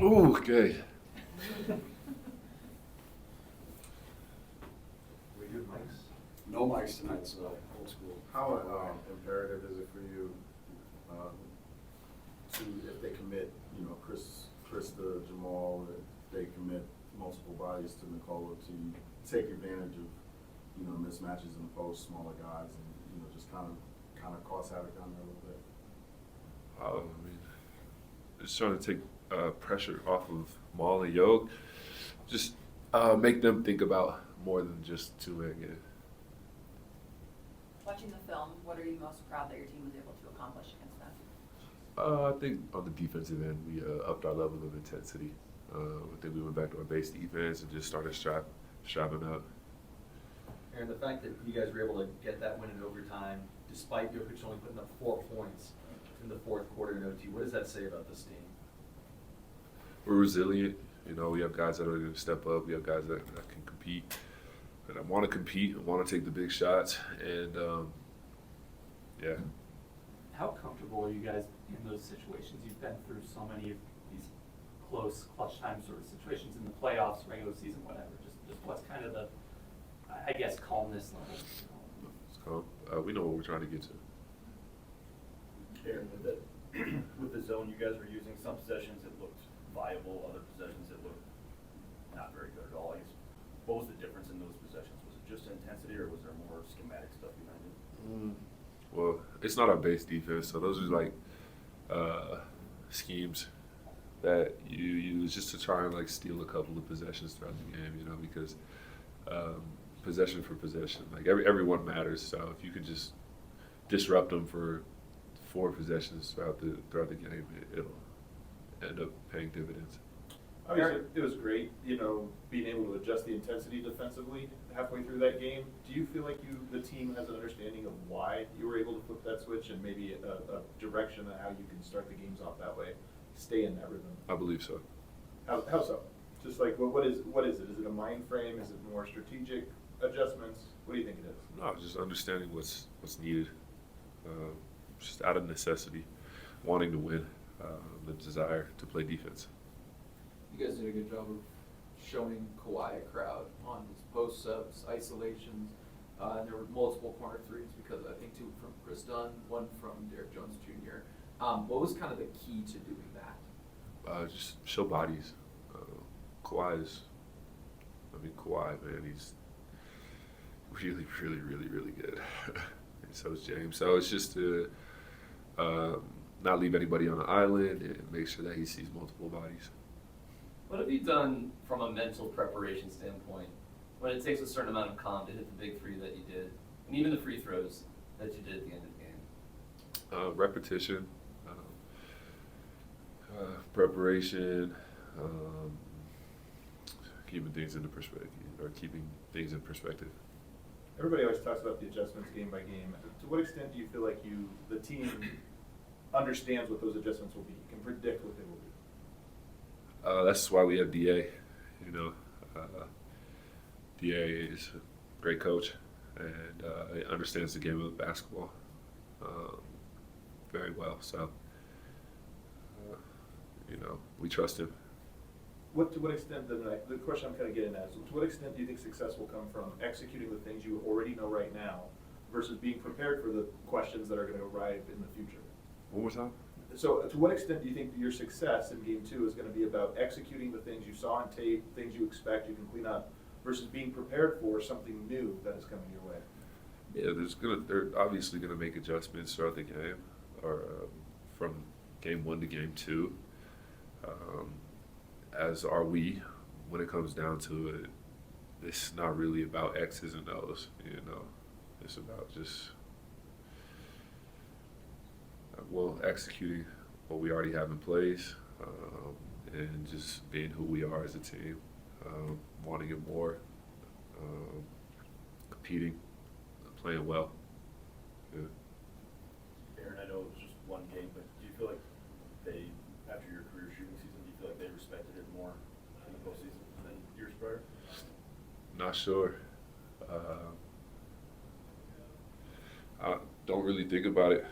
Ooh, good. We good mics? No mics tonight, so old school. How imperative is it for you to, if they commit, Chris to Jamal, if they commit multiple bodies to Nikola, to take advantage of, mismatches in the post, smaller guys, and, just kind of cause havoc down there a little bit? I mean, just trying to take pressure off of Maul and Yoke. Just make them think about more than just two-man game. Watching the film, what are you most proud that your team was able to accomplish against them? I think on the defensive end, we upped our level of intensity. I think we went back to our base defense and just started strapping up. And the fact that you guys were able to get that win in overtime, despite Jokic only putting up 4 points in the fourth quarter in OT, what does that say about this team? We're resilient. We have guys that are going to step up. We have guys that can compete. And I want to compete. I want to take the big shots. And, yeah. How comfortable are you guys in those situations? You've been through so many of these close, clutch time sort of situations in the playoffs, regular season, whatever. Just what's kind of the, I guess, calmness level? It's calm. We know what we're trying to get to. Aaron, with the zone you guys were using, some possessions it looked viable, other possessions it looked not very good at all. I guess, what was the difference in those possessions? Was it just intensity, or was there more schematic stuff behind it? Well, it's not our base defense, so those are like schemes that you use just to try and like steal a couple of possessions throughout the game, because possession for possession, like everyone matters. So if you could just disrupt them for 4 possessions throughout the game, it'll end up paying dividends. Obviously, it was great, being able to adjust the intensity defensively halfway through that game. Do you feel like the team has an understanding of why you were able to flip that switch and maybe a direction of how you can start the games off that way, stay in that rhythm? I believe so. How so? Just like, what is it? Is it a mind frame? Is it more strategic adjustments? What do you think it is? No, just understanding what's needed, just out of necessity, wanting to win, the desire to play defense. You guys did a good job of showing Kawhi a crowd on his post subs, isolations, and there were multiple corner threes because I think 2 from Chris Dunn, 1 from Derek Jones Jr. What was kind of the key to doing that? Just show bodies. Kawhi, man, he's really, really, really, really good. And so is James. So it's just to not leave anybody on the island and make sure that he sees multiple bodies. What have you done from a mental preparation standpoint when it takes a certain amount of calm to hit the big 3 that you did, and even the free throws that you did at the end of the game? Repetition, preparation, keeping things in perspective. Everybody always talks about the adjustments game by game. To what extent do you feel like the team understands what those adjustments will be, can predict what they will be? That's why we have DA. DA is a great coach, and he understands the game of basketball very well. So, we trust him. To what extent, the question I'm kind of getting at is, to what extent do you think success will come from executing the things you already know right now versus being prepared for the questions that are going to arrive in the future? One more time? So to what extent do you think your success in game 2 is going to be about executing the things you saw on tape, things you expect you can clean up, versus being prepared for something new that is coming your way? Yeah, they're obviously gonna make adjustments throughout the game, or from game 1 to game 2. As are we. When it comes down to it, it's not really about X's and O's. It's about just executing what we already have in place, and just being who we are as a team, wanting it more, competing, playing well. Yeah. Aaron, I know it was just one game, but do you feel like they, after your career shooting season, do you feel like they respected it more in the postseason than years prior? Not sure. I don't really think about it.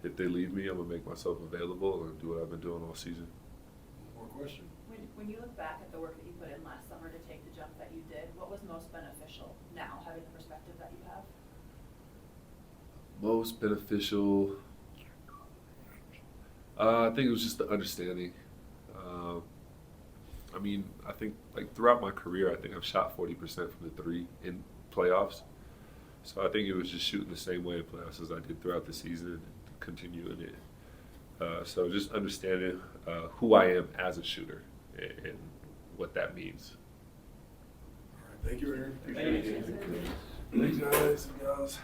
if they leave me, I'm gonna make myself available and do what I've been doing all season. More question? When you look back at the work that you put in last summer to take the jump that you did, what was most beneficial now, having the perspective that you have? Most beneficial, I think it was just the understanding. I mean, I think like throughout my career, I think I've shot 40% from the three in playoffs. So I think it was just shooting the same way in playoffs as I did throughout the season and continuing it. So just understanding who I am as a shooter and what that means. All right, thank you, Aaron. Thank you. Appreciate it. Thanks, guys.